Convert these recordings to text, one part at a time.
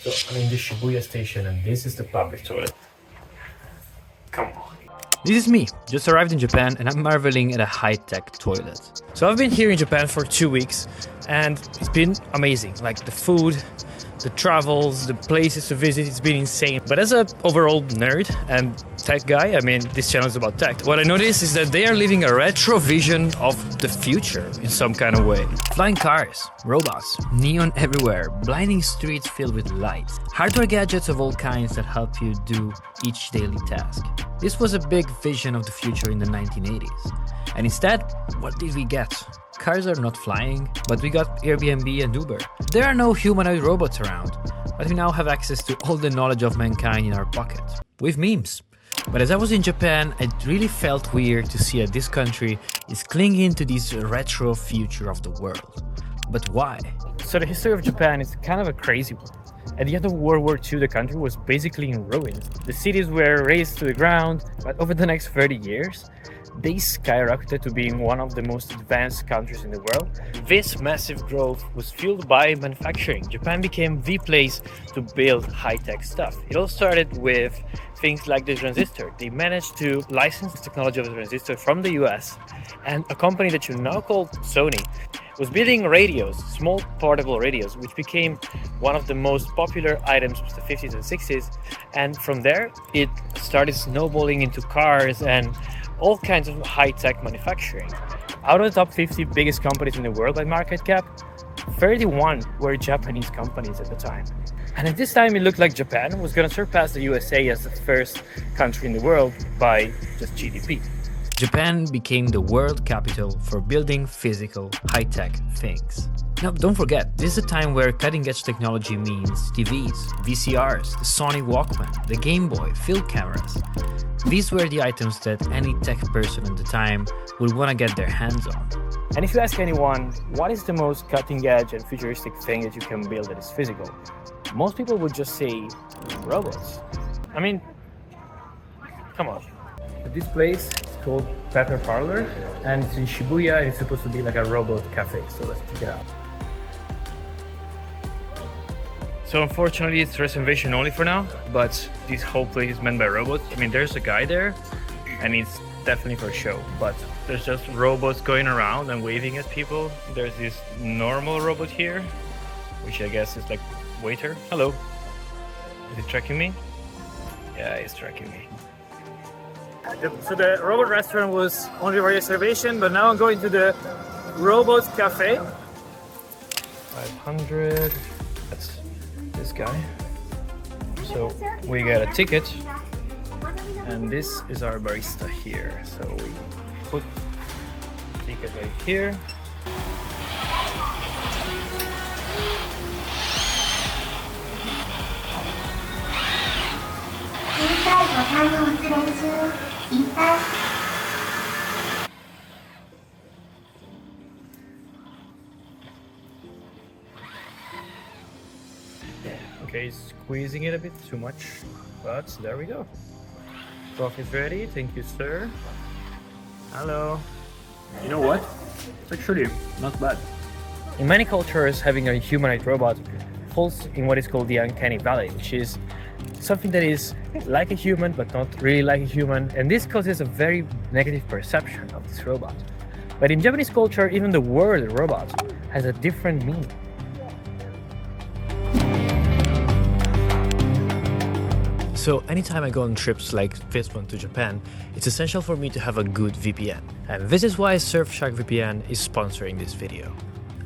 So I'm in the Shibuya station and this is the public toilet. Come on. This is me, just arrived in Japan and I'm marveling at a high-tech toilet. So I've been here in Japan for 2 weeks and it's been amazing. Like the food, the travels, the places to visit, it's been insane. But as an overall nerd and tech guy, I mean, this channel is about tech. What I noticed is that they are living a retro vision of the future in some kind of way. Flying cars, robots, neon everywhere, blinding streets filled with light, hardware gadgets of all kinds that help you do each daily task. This was a big vision of the future in the 1980s. And instead, what did we get? Cars are not flying, but we got Airbnb and Uber. There are no humanoid robots around, but we now have access to all the knowledge of mankind in our pocket, with memes. But as I was in Japan, it really felt weird to see that this country is clinging to this retro future of the world. But why? So the history of Japan is kind of a crazy one. At the end of World War II, the country was basically in ruins. The cities were razed to the ground, but over the next 30 years, they skyrocketed to being one of the most advanced countries in the world. This massive growth was fueled by manufacturing. Japan became the place to build high-tech stuff. It all started with things like the transistor. They managed to license the technology of the transistor from the US, and a company that you now call Sony was building radios, small portable radios, which became one of the most popular items of the 50s and 60s. And from there, it started snowballing into cars and all kinds of high-tech manufacturing. Out of the top 50 biggest companies in the world by market cap, 31 were Japanese companies at the time. And at this time, it looked like Japan was going to surpass the USA as the first country in the world by just GDP. Japan became the world capital for building physical, high-tech things. Now, don't forget, this is a time where cutting-edge technology means TVs, VCRs, the Sony Walkman, the Game Boy, film cameras. These were the items that any tech person at the time would want to get their hands on. And if you ask anyone, what is the most cutting-edge and futuristic thing that you can build that is physical? Most people would just say robots. I mean, come on. This place is called Pepper Parlor, and it's in Shibuya, and it's supposed to be like a robot cafe, so let's check it out. So unfortunately it's reservation only for now, but this whole place is manned by robots. I mean, there's a guy there, and it's definitely for show, but there's just robots going around and waving at people. There's this normal robot here, which I guess is like waiter. Hello. Is it tracking me? Yeah, it's tracking me. So the robot restaurant was only for reservation, but now I'm going to the robot cafe. 500. That's this guy. So we got a ticket, and this is our barista here. So we put the ticket right here. Okay, squeezing it a bit too much, but there we go. Coffee's ready. Thank you, sir. Hello. You know what? It's actually not bad. In many cultures, having a humanoid robot falls in what is called the uncanny valley, which is something that is like a human but not really like a human, and this causes a very negative perception of this robot. But in Japanese culture, even the word robot has a different meaning. So anytime I go on trips like this one to Japan, it's essential for me to have a good VPN. And this is why Surfshark VPN is sponsoring this video.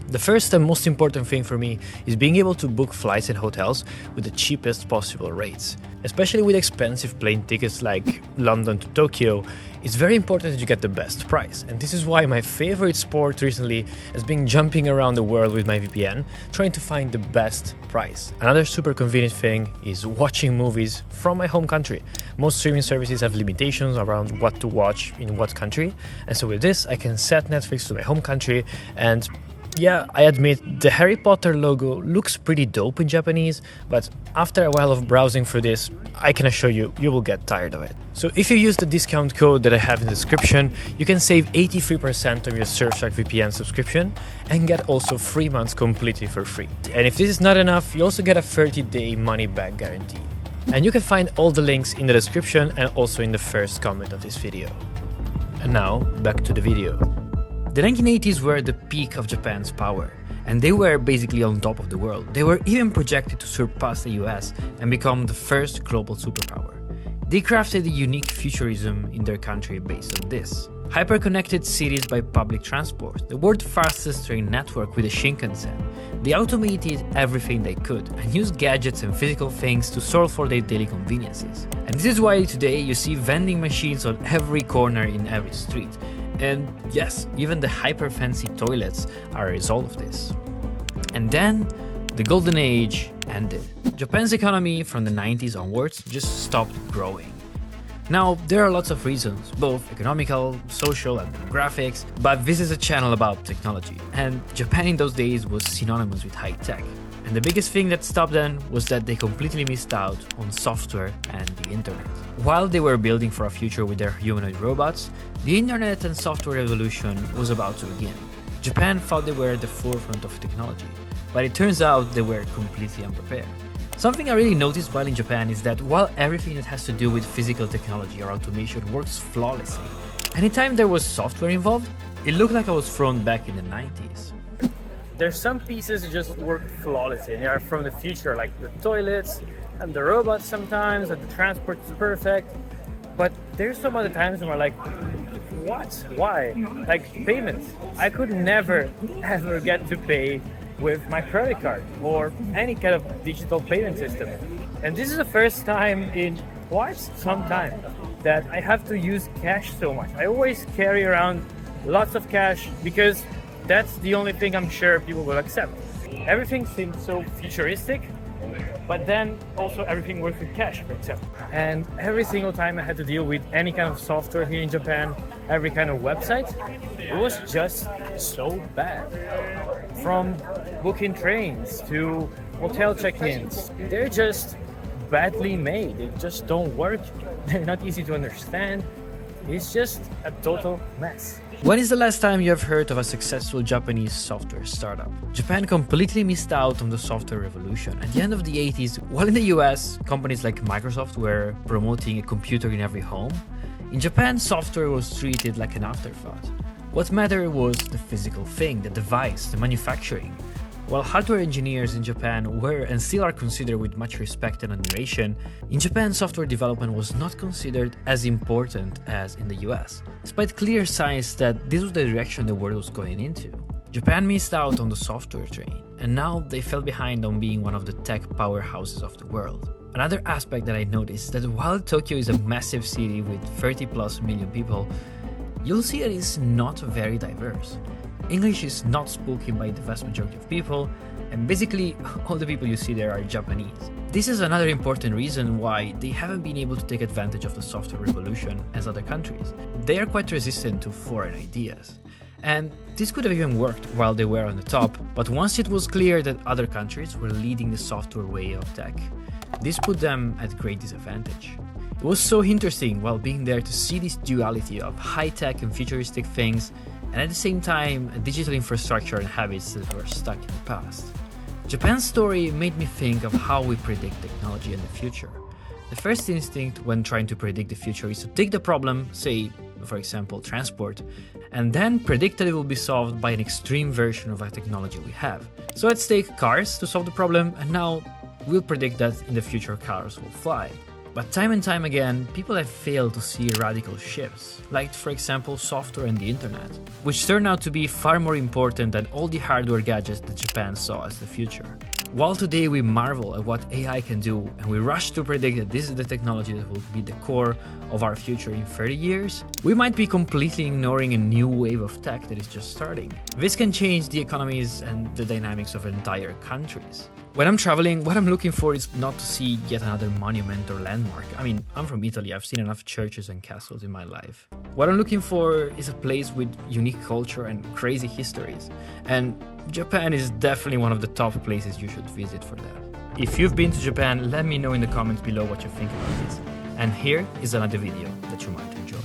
The first and most important thing for me is being able to book flights and hotels with the cheapest possible rates. Especially with expensive plane tickets like London to Tokyo, it's very important that you get the best price. And this is why my favorite sport recently has been jumping around the world with my VPN, trying to find the best price. Another super convenient thing is watching movies from my home country. Most streaming services have limitations around what to watch in what country. And so with this, I can set Netflix to my home country and Yeah, I admit the Harry Potter logo looks pretty dope in Japanese, but after a while of browsing through this, I can assure you, you will get tired of it. So if you use the discount code that I have in the description, you can save 83% on your Surfshark VPN subscription and get also 3 months completely for free. And if this is not enough, you also get a 30-day money-back guarantee. And you can find all the links in the description and also in the first comment of this video. And now, back to the video. The 1980s were the peak of Japan's power, and they were basically on top of the world. They were even projected to surpass the US and become the first global superpower. They crafted a unique futurism in their country based on this. Hyper-connected cities by public transport, the world's fastest train network with the Shinkansen. They automated everything they could and used gadgets and physical things to solve for their daily conveniences. And this is why today you see vending machines on every corner in every street. And yes, even the hyper fancy toilets are a result of this. And then the golden age ended. Japan's economy from the 90s onwards just stopped growing. Now, there are lots of reasons, both economical, social and demographics, but this is a channel about technology, and Japan in those days was synonymous with high tech. And the biggest thing that stopped them was that they completely missed out on software and the internet. While they were building for a future with their humanoid robots, the internet and software revolution was about to begin. Japan thought they were at the forefront of technology, but it turns out they were completely unprepared. Something I really noticed while in Japan is that while everything that has to do with physical technology or automation works flawlessly, anytime there was software involved, it looked like I was thrown back in the 90s. There's some pieces that just work flawlessly and they are from the future, like the toilets and the robots sometimes, and the transport is perfect. But there's some other times when we're like, what? Why? Like payments. I could never ever get to pay with my credit card or any kind of digital payment system. And this is the first time in quite some time that I have to use cash so much. I always carry around lots of cash because that's the only thing I'm sure people will accept. Everything seems so futuristic, but then also everything works with cash, for example. And every single time I had to deal with any kind of software here in Japan, every kind of website, it was just so bad. From booking trains to hotel check-ins, they're just badly made. They just don't work. They're not easy to understand. It's just a total mess. When is the last time you have heard of a successful Japanese software startup? Japan completely missed out on the software revolution. At the end of the 80s, while in the US, companies like Microsoft were promoting a computer in every home, in Japan, software was treated like an afterthought. What mattered was the physical thing, the device, the manufacturing. While hardware engineers in Japan were and still are considered with much respect and admiration, in Japan software development was not considered as important as in the US, despite clear signs that this was the direction the world was going into. Japan missed out on the software train, and now they fell behind on being one of the tech powerhouses of the world. Another aspect that I noticed is that while Tokyo is a massive city with 30+ million people, you'll see that it's not very diverse. English is not spoken by the vast majority of people, and basically all the people you see there are Japanese. This is another important reason why they haven't been able to take advantage of the software revolution as other countries. They are quite resistant to foreign ideas. And this could have even worked while they were on the top, but once it was clear that other countries were leading the software way of tech, this put them at great disadvantage. It was so interesting while being there to see this duality of high-tech and futuristic things, and at the same time, a digital infrastructure and habits that were stuck in the past. Japan's story made me think of how we predict technology in the future. The first instinct when trying to predict the future is to take the problem, say, for example, transport, and then predict that it will be solved by an extreme version of a technology we have. So let's take cars to solve the problem, and now we'll predict that in the future cars will fly. But time and time again, people have failed to see radical shifts, like for example software and the internet, which turned out to be far more important than all the hardware gadgets that Japan saw as the future. While today we marvel at what AI can do and we rush to predict that this is the technology that will be the core of our future in 30 years, we might be completely ignoring a new wave of tech that is just starting. This can change the economies and the dynamics of entire countries. When I'm traveling, what I'm looking for is not to see yet another monument or landmark. I mean, I'm from Italy, I've seen enough churches and castles in my life. What I'm looking for is a place with unique culture and crazy histories. And Japan is definitely one of the top places you should visit for that. If you've been to Japan, let me know in the comments below what you think about this. And here is another video that you might enjoy.